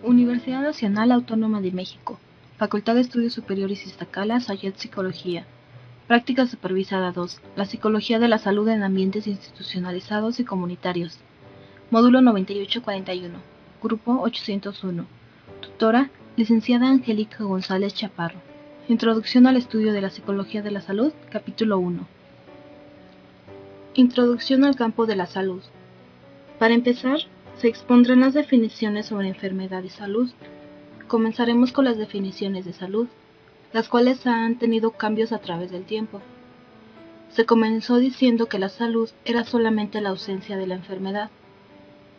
Universidad Nacional Autónoma de México, Facultad de Estudios Superiores Iztacala, Sayet Psicología. Práctica supervisada 2. La psicología de la salud en ambientes institucionalizados y comunitarios. Módulo 9841. Grupo 801. Tutora, licenciada Angélica González Chaparro. Introducción al estudio de la psicología de la salud, capítulo 1. Introducción al campo de la salud. Para empezar, se expondrán las definiciones sobre enfermedad y salud. Comenzaremos con las definiciones de salud, las cuales han tenido cambios a través del tiempo. Se comenzó diciendo que la salud era solamente la ausencia de la enfermedad.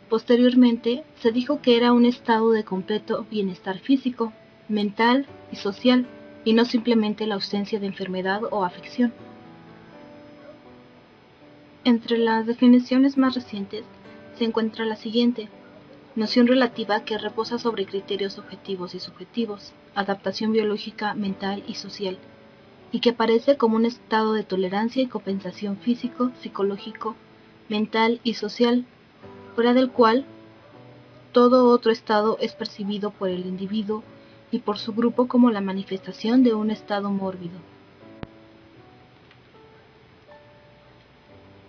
Posteriormente, se dijo que era un estado de completo bienestar físico, mental y social, y no simplemente la ausencia de enfermedad o afección. Entre las definiciones más recientes se encuentra la siguiente: noción relativa que reposa sobre criterios objetivos y subjetivos, adaptación biológica, mental y social, y que aparece como un estado de tolerancia y compensación físico, psicológico, mental y social, fuera del cual todo otro estado es percibido por el individuo y por su grupo como la manifestación de un estado mórbido.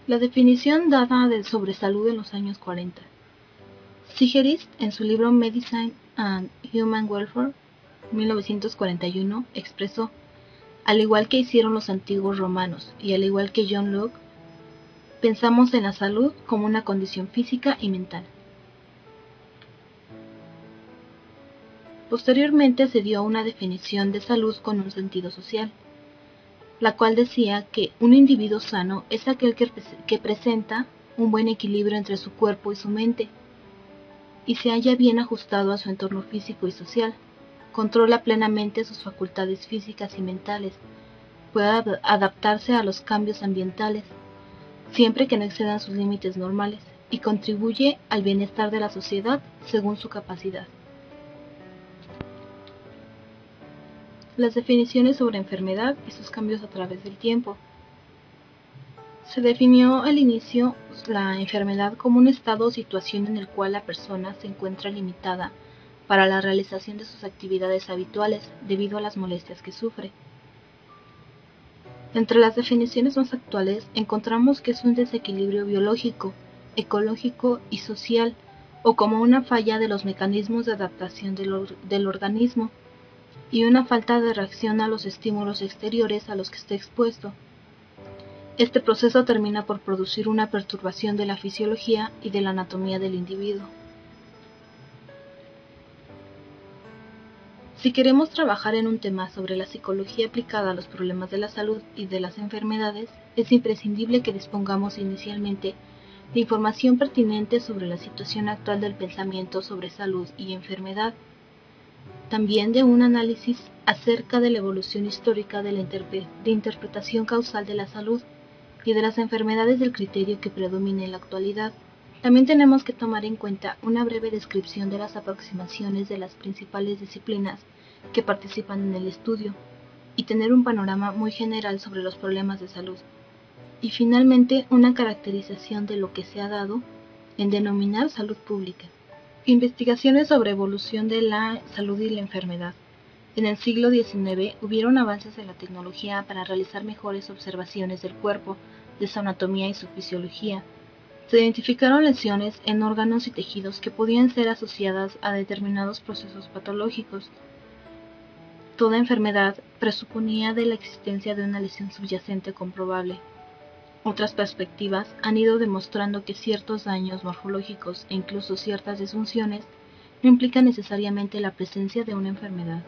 La definición dada sobre salud en los años 40. Sigerist, en su libro Medicine and Human Welfare, 1941, expresó: al igual que hicieron los antiguos romanos y al igual que John Locke, pensamos en la salud como una condición física y mental. Posteriormente se dio una definición de salud con un sentido social, la cual decía que un individuo sano es aquel que presenta un buen equilibrio entre su cuerpo y su mente, y se halla bien ajustado a su entorno físico y social, controla plenamente sus facultades físicas y mentales, puede adaptarse a los cambios ambientales, siempre que no excedan sus límites normales, y contribuye al bienestar de la sociedad según su capacidad. Las definiciones sobre enfermedad y sus cambios a través del tiempo. Se definió al inicio la enfermedad como un estado o situación en el cual la persona se encuentra limitada para la realización de sus actividades habituales debido a las molestias que sufre. Entre las definiciones más actuales encontramos que es un desequilibrio biológico, ecológico y social, o como una falla de los mecanismos de adaptación del organismo, y una falta de reacción a los estímulos exteriores a los que esté expuesto. Este proceso termina por producir una perturbación de la fisiología y de la anatomía del individuo. Si queremos trabajar en un tema sobre la psicología aplicada a los problemas de la salud y de las enfermedades, es imprescindible que dispongamos inicialmente de información pertinente sobre la situación actual del pensamiento sobre salud y enfermedad, también de un análisis acerca de la evolución histórica de interpretación causal de la salud y de las enfermedades del criterio que predomina en la actualidad. También tenemos que tomar en cuenta una breve descripción de las aproximaciones de las principales disciplinas que participan en el estudio y tener un panorama muy general sobre los problemas de salud. Y finalmente, una caracterización de lo que se ha dado en denominar salud pública. Investigaciones sobre evolución de la salud y la enfermedad. En el siglo XIX hubieron avances en la tecnología para realizar mejores observaciones del cuerpo, de su anatomía y su fisiología. Se identificaron lesiones en órganos y tejidos que podían ser asociadas a determinados procesos patológicos. Toda enfermedad presuponía de la existencia de una lesión subyacente comprobable. Otras perspectivas han ido demostrando que ciertos daños morfológicos e incluso ciertas disfunciones no implican necesariamente la presencia de una enfermedad.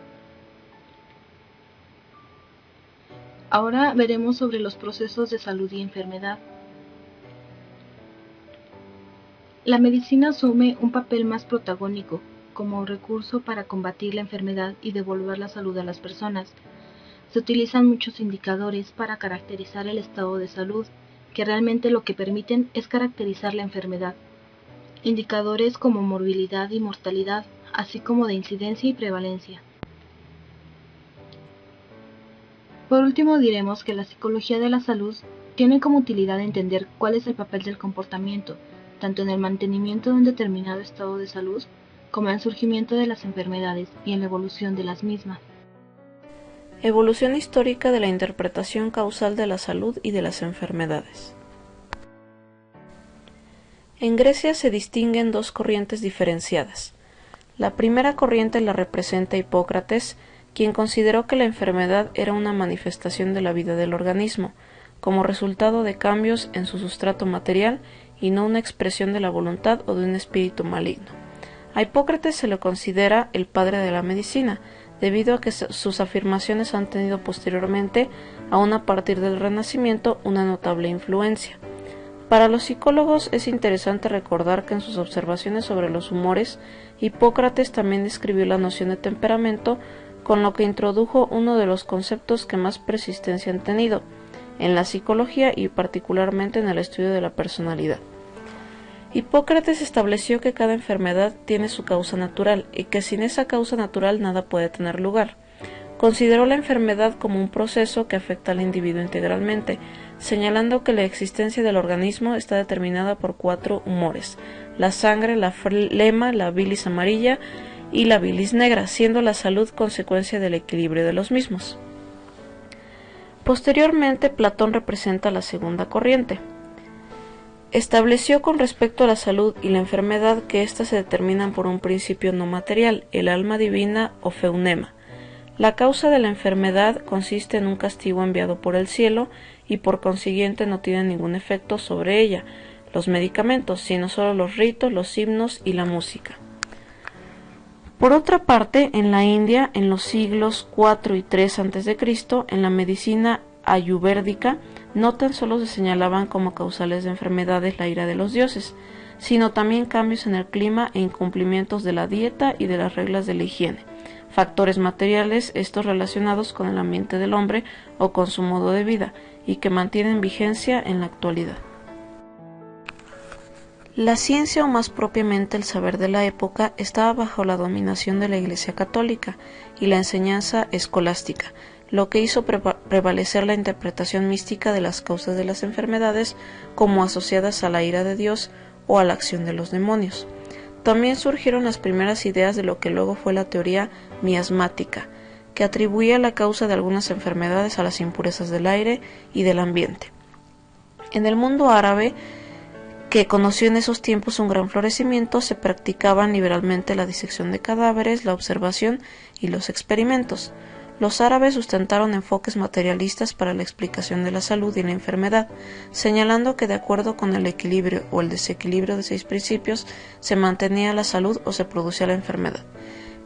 Ahora veremos sobre los procesos de salud y enfermedad. La medicina asume un papel más protagónico como recurso para combatir la enfermedad y devolver la salud a las personas. Se utilizan muchos indicadores para caracterizar el estado de salud, que realmente lo que permiten es caracterizar la enfermedad. Indicadores como morbilidad y mortalidad, así como de incidencia y prevalencia. Por último diremos que la psicología de la salud tiene como utilidad entender cuál es el papel del comportamiento, tanto en el mantenimiento de un determinado estado de salud como en el surgimiento de las enfermedades y en la evolución de las mismas. Evolución histórica de la interpretación causal de la salud y de las enfermedades. En Grecia se distinguen dos corrientes diferenciadas. La primera corriente la representa Hipócrates, quien consideró que la enfermedad era una manifestación de la vida del organismo, como resultado de cambios en su sustrato material y no una expresión de la voluntad o de un espíritu maligno. A Hipócrates se le considera el padre de la medicina, debido a que sus afirmaciones han tenido posteriormente, aun a partir del Renacimiento, una notable influencia. Para los psicólogos es interesante recordar que en sus observaciones sobre los humores, Hipócrates también describió la noción de temperamento, con lo que introdujo uno de los conceptos que más persistencia han tenido en la psicología y particularmente en el estudio de la personalidad. Hipócrates estableció que cada enfermedad tiene su causa natural y que sin esa causa natural nada puede tener lugar. Consideró la enfermedad como un proceso que afecta al individuo integralmente, señalando que la existencia del organismo está determinada por 4 humores: la sangre, la flema, la bilis amarilla y la bilis negra, siendo la salud consecuencia del equilibrio de los mismos. Posteriormente, Platón representa la segunda corriente. Estableció con respecto a la salud y la enfermedad que éstas se determinan por un principio no material, el alma divina o feunema. La causa de la enfermedad consiste en un castigo enviado por el cielo y por consiguiente no tiene ningún efecto sobre ella, los medicamentos, sino solo los ritos, los himnos y la música. Por otra parte, en la India, en los siglos IV y III a.C., en la medicina ayurvédica, no tan solo se señalaban como causales de enfermedades la ira de los dioses, sino también cambios en el clima e incumplimientos de la dieta y de las reglas de la higiene, factores materiales estos relacionados con el ambiente del hombre o con su modo de vida, y que mantienen vigencia en la actualidad. La ciencia, o más propiamente el saber de la época, estaba bajo la dominación de la Iglesia católica y la enseñanza escolástica, lo que hizo prevalecer la interpretación mística de las causas de las enfermedades como asociadas a la ira de Dios o a la acción de los demonios. También surgieron las primeras ideas de lo que luego fue la teoría miasmática, que atribuía la causa de algunas enfermedades a las impurezas del aire y del ambiente. En el mundo árabe, que conoció en esos tiempos un gran florecimiento, se practicaban liberalmente la disección de cadáveres, la observación y los experimentos. Los árabes sustentaron enfoques materialistas para la explicación de la salud y la enfermedad, señalando que de acuerdo con el equilibrio o el desequilibrio de 6 principios se mantenía la salud o se producía la enfermedad.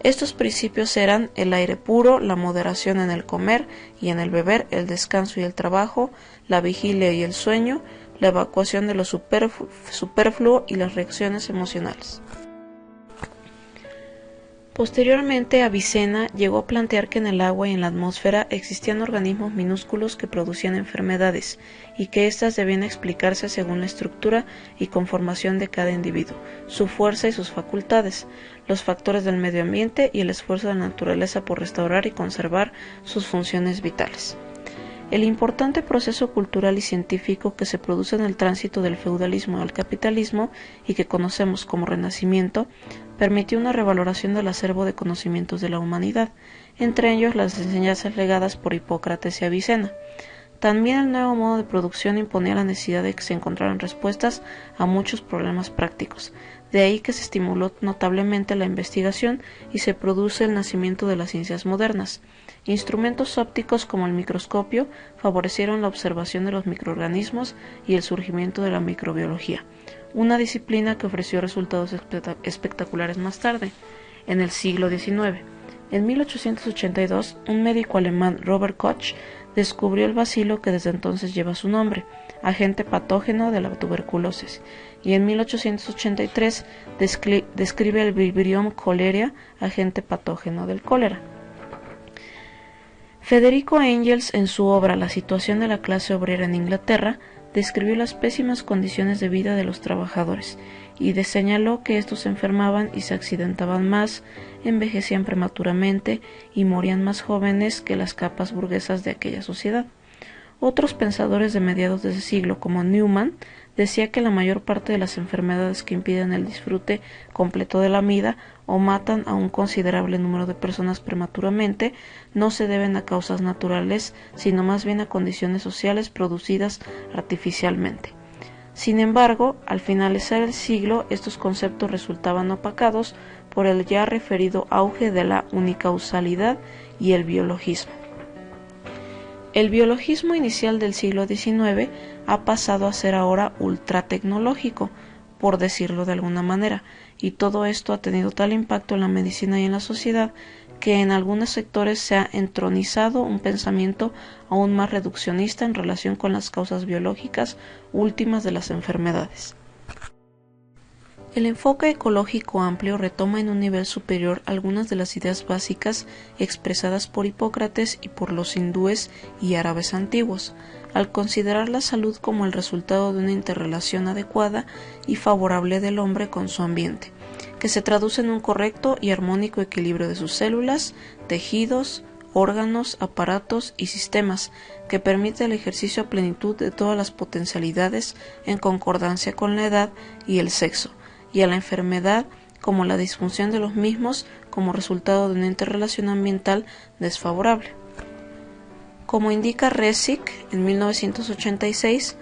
Estos principios eran el aire puro, la moderación en el comer y en el beber, el descanso y el trabajo, la vigilia y el sueño, la evacuación de lo superfluo y las reacciones emocionales. Posteriormente, Avicena llegó a plantear que en el agua y en la atmósfera existían organismos minúsculos que producían enfermedades y que éstas debían explicarse según la estructura y conformación de cada individuo, su fuerza y sus facultades, los factores del medio ambiente y el esfuerzo de la naturaleza por restaurar y conservar sus funciones vitales. El importante proceso cultural y científico que se produce en el tránsito del feudalismo al capitalismo y que conocemos como Renacimiento, permitió una revaloración del acervo de conocimientos de la humanidad, entre ellos las enseñanzas legadas por Hipócrates y Avicena. También el nuevo modo de producción imponía la necesidad de que se encontraran respuestas a muchos problemas prácticos. De ahí que se estimuló notablemente la investigación y se produce el nacimiento de las ciencias modernas. Instrumentos ópticos como el microscopio favorecieron la observación de los microorganismos y el surgimiento de la microbiología, una disciplina que ofreció resultados espectaculares más tarde, en el siglo XIX. En 1882, un médico alemán, Robert Koch, descubrió el bacilo que desde entonces lleva su nombre, agente patógeno de la tuberculosis, y en 1883 describe el Vibrio cholerae, agente patógeno del cólera. Federico Engels, en su obra La situación de la clase obrera en Inglaterra, describió las pésimas condiciones de vida de los trabajadores y señaló que estos se enfermaban y se accidentaban más, envejecían prematuramente y morían más jóvenes que las capas burguesas de aquella sociedad. Otros pensadores de mediados de ese siglo, como Newman, decía que la mayor parte de las enfermedades que impiden el disfrute completo de la vida o matan a un considerable número de personas prematuramente no se deben a causas naturales, sino más bien a condiciones sociales producidas artificialmente. Sin embargo, al finalizar el siglo, estos conceptos resultaban opacados por el ya referido auge de la unicausalidad y el biologismo. El biologismo inicial del siglo XIX ha pasado a ser ahora ultratecnológico, por decirlo de alguna manera, y todo esto ha tenido tal impacto en la medicina y en la sociedad que en algunos sectores se ha entronizado un pensamiento aún más reduccionista en relación con las causas biológicas últimas de las enfermedades. El enfoque ecológico amplio retoma en un nivel superior algunas de las ideas básicas expresadas por Hipócrates y por los hindúes y árabes antiguos, al considerar la salud como el resultado de una interrelación adecuada y favorable del hombre con su ambiente, que se traduce en un correcto y armónico equilibrio de sus células, tejidos, órganos, aparatos y sistemas, que permite el ejercicio a plenitud de todas las potencialidades en concordancia con la edad y el sexo, y a la enfermedad como la disfunción de los mismos como resultado de una interrelación ambiental desfavorable. Como indica Resick en 1986,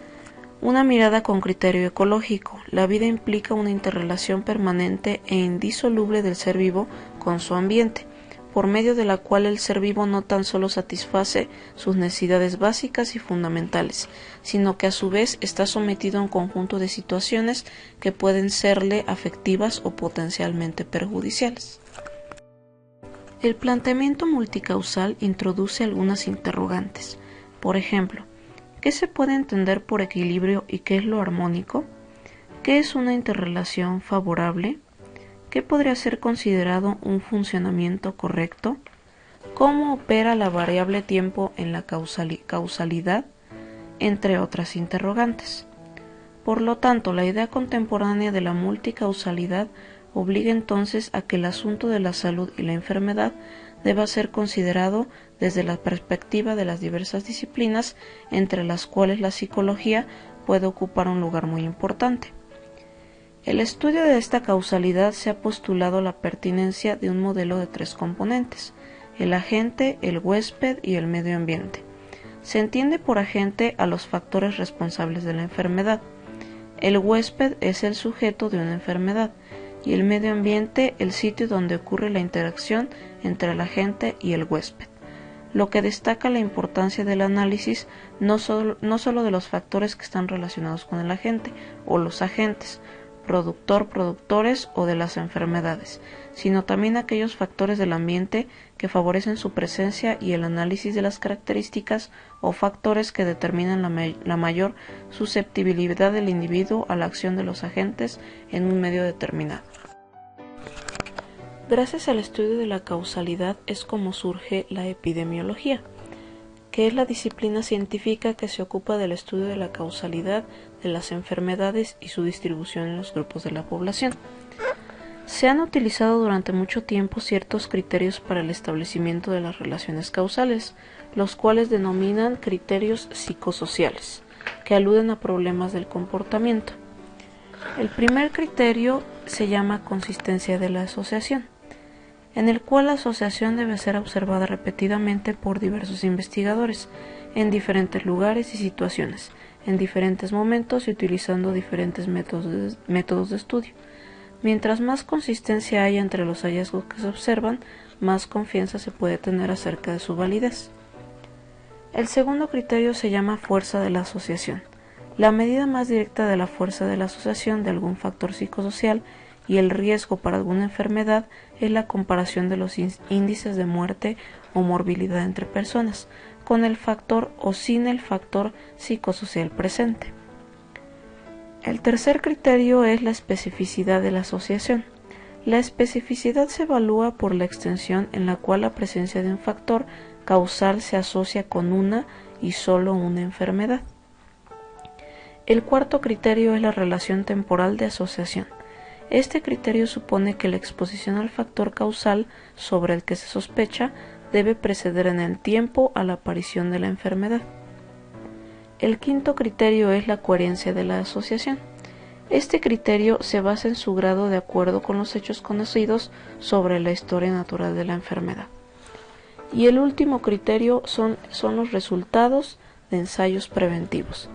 una mirada con criterio ecológico, la vida implica una interrelación permanente e indisoluble del ser vivo con su ambiente, por medio de la cual el ser vivo no tan solo satisface sus necesidades básicas y fundamentales, sino que a su vez está sometido a un conjunto de situaciones que pueden serle afectivas o potencialmente perjudiciales. El planteamiento multicausal introduce algunas interrogantes. Por ejemplo, ¿qué se puede entender por equilibrio y qué es lo armónico? ¿Qué es una interrelación favorable? ¿Qué podría ser considerado un funcionamiento correcto? ¿Cómo opera la variable tiempo en la causalidad? Entre otras interrogantes. Por lo tanto, la idea contemporánea de la multicausalidad obliga entonces a que el asunto de la salud y la enfermedad deba ser considerado desde la perspectiva de las diversas disciplinas, entre las cuales la psicología puede ocupar un lugar muy importante. El estudio de esta causalidad se ha postulado la pertinencia de un modelo de 3 componentes: el agente, el huésped y el medio ambiente. Se entiende por agente a los factores responsables de la enfermedad. El huésped es el sujeto de una enfermedad y el medio ambiente el sitio donde ocurre la interacción entre el agente y el huésped, lo que destaca la importancia del análisis no solo de los factores que están relacionados con el agente o los agentes, productores o de las enfermedades, sino también aquellos factores del ambiente que favorecen su presencia y el análisis de las características o factores que determinan la mayor susceptibilidad del individuo a la acción de los agentes en un medio determinado. Gracias al estudio de la causalidad es como surge la epidemiología, que es la disciplina científica que se ocupa del estudio de la causalidad de las enfermedades y su distribución en los grupos de la población. Se han utilizado durante mucho tiempo ciertos criterios para el establecimiento de las relaciones causales, los cuales denominan criterios psicosociales, que aluden a problemas del comportamiento. El primer criterio se llama consistencia de la asociación, en el cual la asociación debe ser observada repetidamente por diversos investigadores, en diferentes lugares y situaciones, en diferentes momentos y utilizando diferentes métodos de estudio. Mientras más consistencia haya entre los hallazgos que se observan, más confianza se puede tener acerca de su validez. El segundo criterio se llama fuerza de la asociación. La medida más directa de la fuerza de la asociación de algún factor psicosocial y el riesgo para alguna enfermedad es la comparación de los índices de muerte o morbilidad entre personas, con el factor o sin el factor psicosocial presente. El tercer criterio es la especificidad de la asociación. La especificidad se evalúa por la extensión en la cual la presencia de un factor causal se asocia con una y solo una enfermedad. El cuarto criterio es la relación temporal de asociación. Este criterio supone que la exposición al factor causal sobre el que se sospecha debe preceder en el tiempo a la aparición de la enfermedad. El quinto criterio es la coherencia de la asociación. Este criterio se basa en su grado de acuerdo con los hechos conocidos sobre la historia natural de la enfermedad. Y el último criterio son los resultados de ensayos preventivos.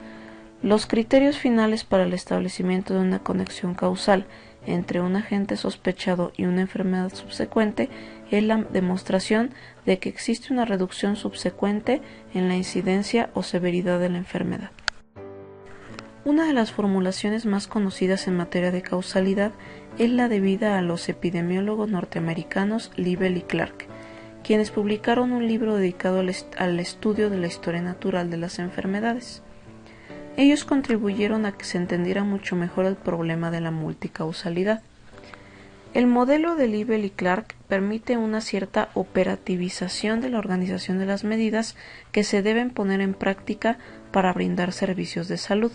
Los criterios finales para el establecimiento de una conexión causal entre un agente sospechado y una enfermedad subsecuente es la demostración de que existe una reducción subsecuente en la incidencia o severidad de la enfermedad. Una de las formulaciones más conocidas en materia de causalidad es la debida a los epidemiólogos norteamericanos Libel y Clark, quienes publicaron un libro dedicado al estudio de la historia natural de las enfermedades. Ellos contribuyeron a que se entendiera mucho mejor el problema de la multicausalidad. El modelo de Libel y Clark permite una cierta operativización de la organización de las medidas que se deben poner en práctica para brindar servicios de salud,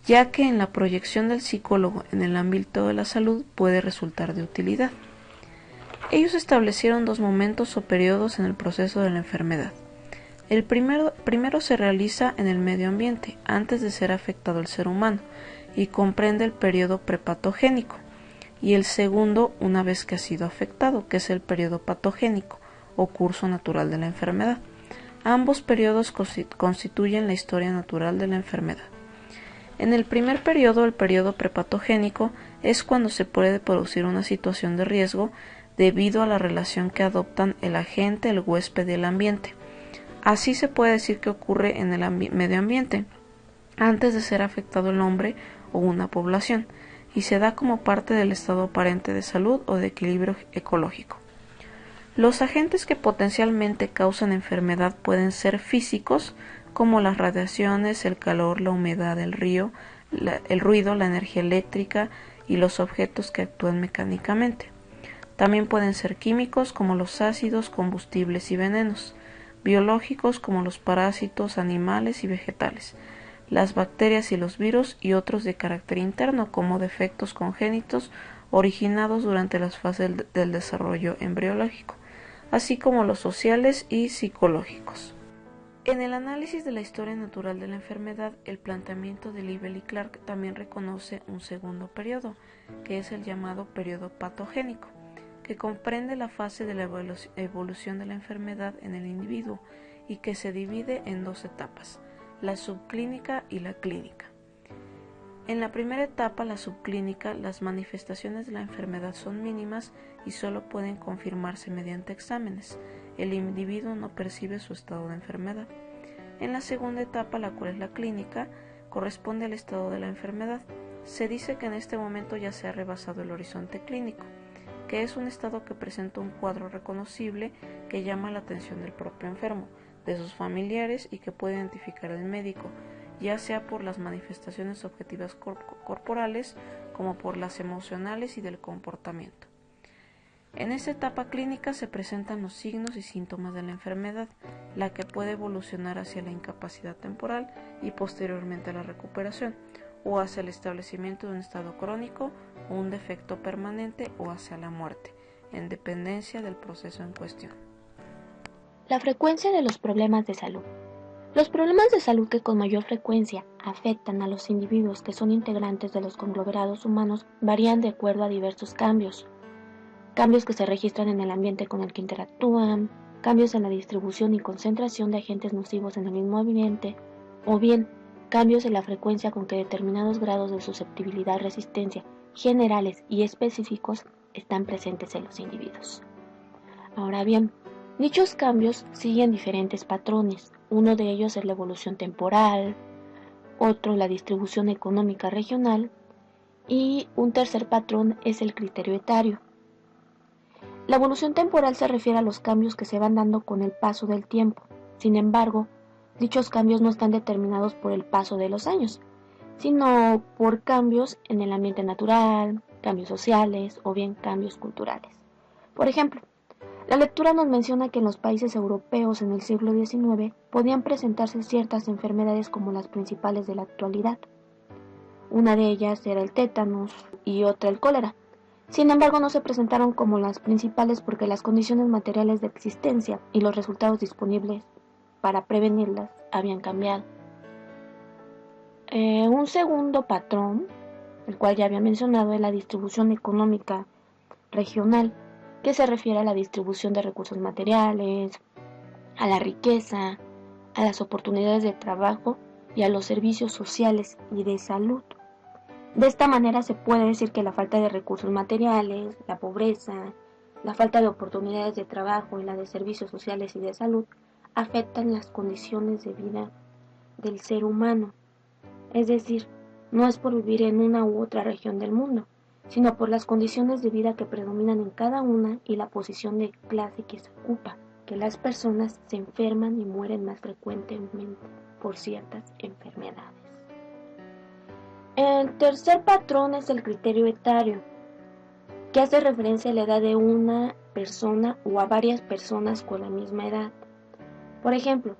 ya que en la proyección del psicólogo en el ámbito de la salud puede resultar de utilidad. Ellos establecieron dos momentos o periodos en el proceso de la enfermedad. El primero se realiza en el medio ambiente, antes de ser afectado el ser humano, y comprende el periodo prepatogénico, y el segundo una vez que ha sido afectado, que es el periodo patogénico, o curso natural de la enfermedad. Ambos periodos constituyen la historia natural de la enfermedad. En el primer periodo, el periodo prepatogénico, es cuando se puede producir una situación de riesgo debido a la relación que adoptan el agente, el huésped y el ambiente. Así se puede decir que ocurre en el medio ambiente, antes de ser afectado el hombre o una población, y se da como parte del estado aparente de salud o de equilibrio ecológico. Los agentes que potencialmente causan enfermedad pueden ser físicos, como las radiaciones, el calor, la humedad, el ruido, la energía eléctrica y los objetos que actúan mecánicamente. También pueden ser químicos, como los ácidos, combustibles y venenos, biológicos, como los parásitos animales y vegetales, las bacterias y los virus, y otros de carácter interno, como defectos congénitos originados durante las fases del desarrollo embriológico, así como los sociales y psicológicos. En el análisis de la historia natural de la enfermedad, el planteamiento de Libel y Clark también reconoce un segundo periodo, que es el llamado periodo patogénico, que comprende la fase de la evolución de la enfermedad en el individuo y que se divide en dos etapas, la subclínica y la clínica. En la primera etapa, la subclínica, las manifestaciones de la enfermedad son mínimas y solo pueden confirmarse mediante exámenes. El individuo no percibe su estado de enfermedad. En la segunda etapa, la cual es la clínica, corresponde al estado de la enfermedad. Se dice que en este momento ya se ha rebasado el horizonte clínico, que es un estado que presenta un cuadro reconocible que llama la atención del propio enfermo, de sus familiares y que puede identificar el médico, ya sea por las manifestaciones objetivas corporales como por las emocionales y del comportamiento. En esta etapa clínica se presentan los signos y síntomas de la enfermedad, la que puede evolucionar hacia la incapacidad temporal y posteriormente a la recuperación, o hacia el establecimiento de un estado crónico o un defecto permanente o hacia la muerte, en dependencia del proceso en cuestión. La frecuencia de los problemas de salud. Los problemas de salud que con mayor frecuencia afectan a los individuos que son integrantes de los conglomerados humanos varían de acuerdo a diversos cambios que se registran en el ambiente con el que interactúan, cambios en la distribución y concentración de agentes nocivos en el mismo ambiente, o bien cambios en la frecuencia con que determinados grados de susceptibilidad y resistencia generales y específicos están presentes en los individuos. Ahora bien, dichos cambios siguen diferentes patrones. Uno de ellos es la evolución temporal, otro la distribución económica regional y un tercer patrón es el criterio etario. La evolución temporal se refiere a los cambios que se van dando con el paso del tiempo. Sin embargo, dichos cambios no están determinados por el paso de los años, sino por cambios en el ambiente natural, cambios sociales o bien cambios culturales. Por ejemplo, la lectura nos menciona que en los países europeos en el siglo XIX podían presentarse ciertas enfermedades como las principales de la actualidad. Una de ellas era el tétanos y otra el cólera. Sin embargo, no se presentaron como las principales porque las condiciones materiales de existencia y los resultados disponibles para prevenirlas habían cambiado. Un segundo patrón, el cual ya había mencionado, es la distribución económica regional, que se refiere a la distribución de recursos materiales, a la riqueza, a las oportunidades de trabajo y a los servicios sociales y de salud. De esta manera se puede decir que la falta de recursos materiales, la pobreza, la falta de oportunidades de trabajo y la de servicios sociales y de salud afectan las condiciones de vida del ser humano. Es decir, no es por vivir en una u otra región del mundo, sino por las condiciones de vida que predominan en cada una y la posición de clase que se ocupa, que las personas se enferman y mueren más frecuentemente por ciertas enfermedades. El tercer patrón es el criterio etario, que hace referencia a la edad de una persona o a varias personas con la misma edad. Por ejemplo,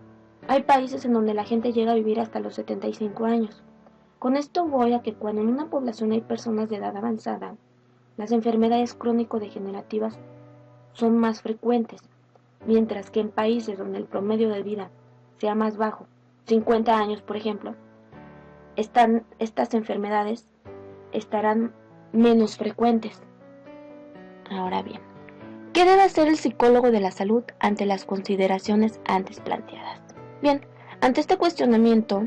hay países en donde la gente llega a vivir hasta los 75 años. Con esto voy a que cuando en una población hay personas de edad avanzada, las enfermedades crónico-degenerativas son más frecuentes, mientras que en países donde el promedio de vida sea más bajo, 50 años por ejemplo, estas enfermedades estarán menos frecuentes. Ahora bien, ¿qué debe hacer el psicólogo de la salud ante las consideraciones antes planteadas? Bien, ante este cuestionamiento,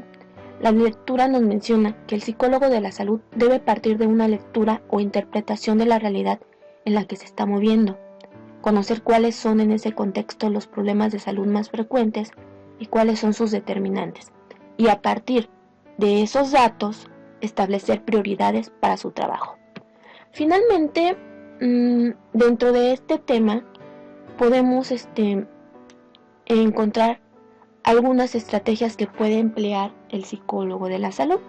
la lectura nos menciona que el psicólogo de la salud debe partir de una lectura o interpretación de la realidad en la que se está moviendo, conocer cuáles son en ese contexto los problemas de salud más frecuentes y cuáles son sus determinantes, y a partir de esos datos establecer prioridades para su trabajo. Finalmente, dentro de este tema podemos encontrar algunas estrategias que puede emplear el psicólogo de la salud.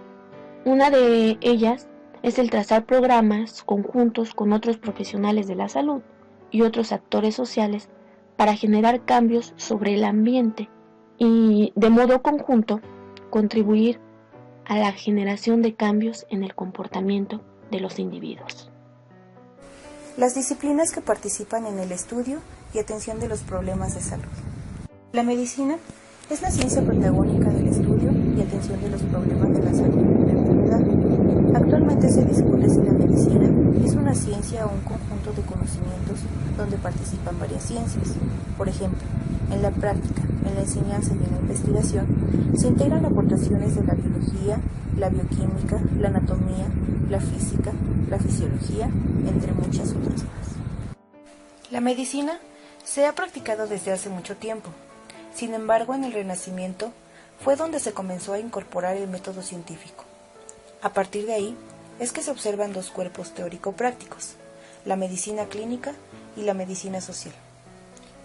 Una de ellas es el trazar programas conjuntos con otros profesionales de la salud y otros actores sociales para generar cambios sobre el ambiente y de modo conjunto contribuir a la generación de cambios en el comportamiento de los individuos. Las disciplinas que participan en el estudio y atención de los problemas de salud. La medicina es la ciencia protagónica del estudio y atención de los problemas de la salud y la enfermedad. Actualmente se discute si la medicina es una ciencia o un conjunto de conocimientos donde participan varias ciencias. Por ejemplo, en la práctica, en la enseñanza y en la investigación se integran aportaciones de la biología, la bioquímica, la anatomía, la física, la fisiología, entre muchas otras más. La medicina se ha practicado desde hace mucho tiempo. Sin embargo, en el Renacimiento fue donde se comenzó a incorporar el método científico. A partir de ahí es que se observan dos cuerpos teórico-prácticos, la medicina clínica y la medicina social.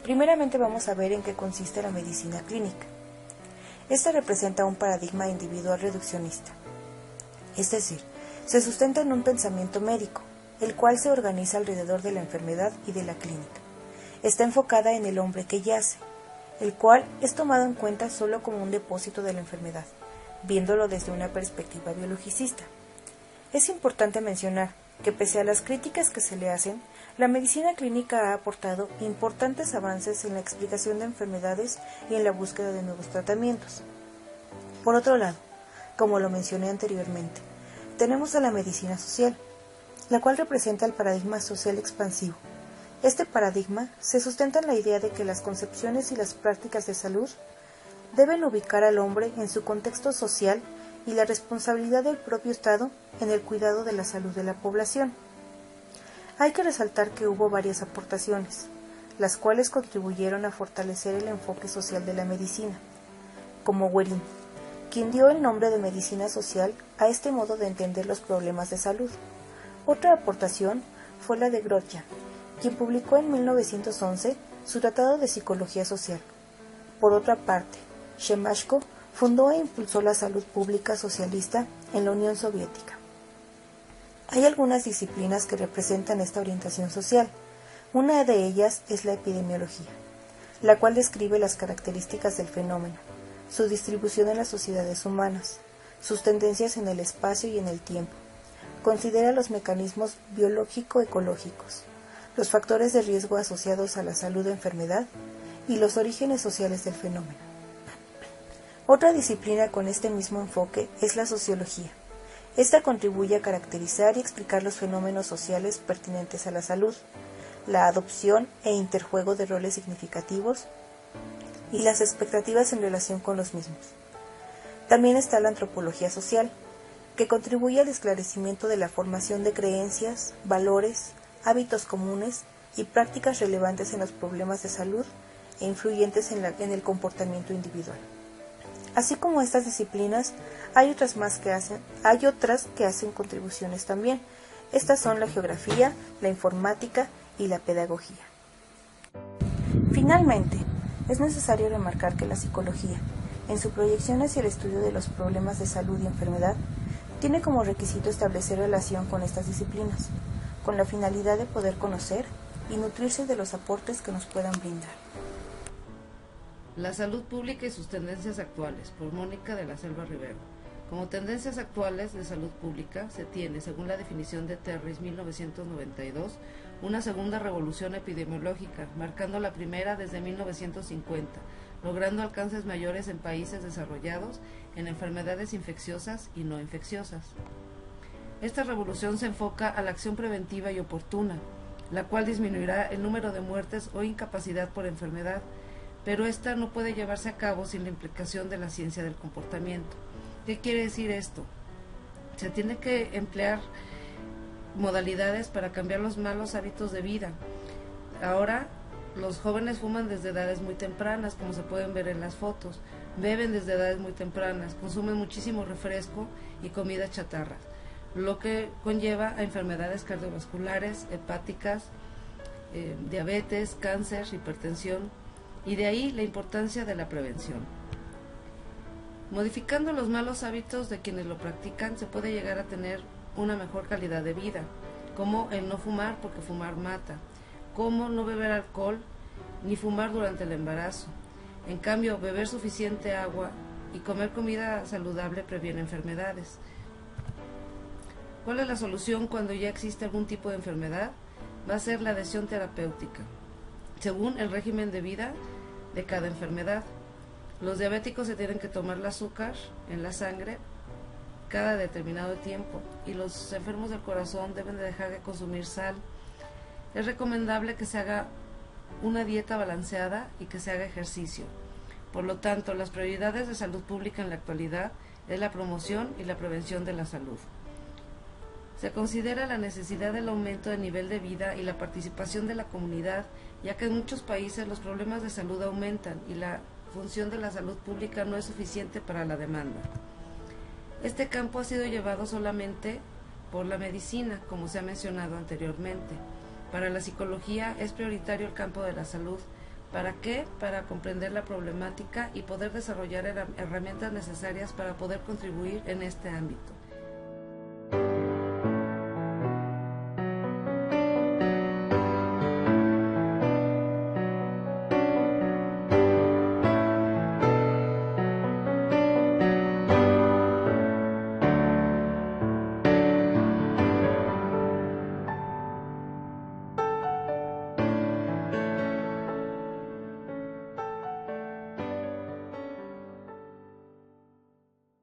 Primeramente vamos a ver en qué consiste la medicina clínica. Esta representa un paradigma individual reduccionista, es decir, se sustenta en un pensamiento médico, el cual se organiza alrededor de la enfermedad y de la clínica. Está enfocada en el hombre que yace, el cual es tomado en cuenta solo como un depósito de la enfermedad, viéndolo desde una perspectiva biologicista. Es importante mencionar que pese a las críticas que se le hacen, la medicina clínica ha aportado importantes avances en la explicación de enfermedades y en la búsqueda de nuevos tratamientos. Por otro lado, como lo mencioné anteriormente, tenemos a la medicina social, la cual representa el paradigma social expansivo. Este paradigma se sustenta en la idea de que las concepciones y las prácticas de salud deben ubicar al hombre en su contexto social y la responsabilidad del propio Estado en el cuidado de la salud de la población. Hay que resaltar que hubo varias aportaciones, las cuales contribuyeron a fortalecer el enfoque social de la medicina, como Guerin, quien dio el nombre de medicina social a este modo de entender los problemas de salud. Otra aportación fue la de Grotjan, quien publicó en 1911 su Tratado de Psicología Social. Por otra parte, Semashko fundó e impulsó la salud pública socialista en la Unión Soviética. Hay algunas disciplinas que representan esta orientación social. Una de ellas es la epidemiología, la cual describe las características del fenómeno, su distribución en las sociedades humanas, sus tendencias en el espacio y en el tiempo. Considera los mecanismos biológico-ecológicos, los factores de riesgo asociados a la salud o enfermedad y los orígenes sociales del fenómeno. Otra disciplina con este mismo enfoque es la sociología. Esta contribuye a caracterizar y explicar los fenómenos sociales pertinentes a la salud, la adopción e interjuego de roles significativos y las expectativas en relación con los mismos. También está la antropología social, que contribuye al esclarecimiento de la formación de creencias, valores, hábitos comunes y prácticas relevantes en los problemas de salud e influyentes en el comportamiento individual. Así como estas disciplinas, hay otras que hacen contribuciones también. Estas son la geografía, la informática y la pedagogía. Finalmente, es necesario remarcar que la psicología, en su proyección hacia el estudio de los problemas de salud y enfermedad, tiene como requisito establecer relación con estas disciplinas, con la finalidad de poder conocer y nutrirse de los aportes que nos puedan brindar. La salud pública y sus tendencias actuales, por Mónica de la Selva Rivero. Como tendencias actuales de salud pública, se tiene, según la definición de Terris 1992, una segunda revolución epidemiológica, marcando la primera desde 1950, logrando alcances mayores en países desarrollados en enfermedades infecciosas y no infecciosas. Esta revolución se enfoca a la acción preventiva y oportuna, la cual disminuirá el número de muertes o incapacidad por enfermedad, pero esta no puede llevarse a cabo sin la implicación de la ciencia del comportamiento. ¿Qué quiere decir esto? Se tiene que emplear modalidades para cambiar los malos hábitos de vida. Ahora los jóvenes fuman desde edades muy tempranas, como se pueden ver en las fotos, beben desde edades muy tempranas, consumen muchísimo refresco y comida chatarra, lo que conlleva a enfermedades cardiovasculares, hepáticas, diabetes, cáncer, hipertensión, y de ahí la importancia de la prevención. Modificando los malos hábitos de quienes lo practican, se puede llegar a tener una mejor calidad de vida, como el no fumar porque fumar mata, como no beber alcohol ni fumar durante el embarazo. En cambio, beber suficiente agua y comer comida saludable previene enfermedades. ¿Cuál es la solución cuando ya existe algún tipo de enfermedad? Va a ser la adhesión terapéutica, según el régimen de vida de cada enfermedad. Los diabéticos se tienen que tomar el azúcar en la sangre cada determinado tiempo y los enfermos del corazón deben de dejar de consumir sal. Es recomendable que se haga una dieta balanceada y que se haga ejercicio. Por lo tanto, las prioridades de salud pública en la actualidad es la promoción y la prevención de la salud. Se considera la necesidad del aumento del nivel de vida y la participación de la comunidad, ya que en muchos países los problemas de salud aumentan y la función de la salud pública no es suficiente para la demanda. Este campo ha sido llevado solamente por la medicina, como se ha mencionado anteriormente. Para la psicología es prioritario el campo de la salud. ¿Para qué? Para comprender la problemática y poder desarrollar herramientas necesarias para poder contribuir en este ámbito.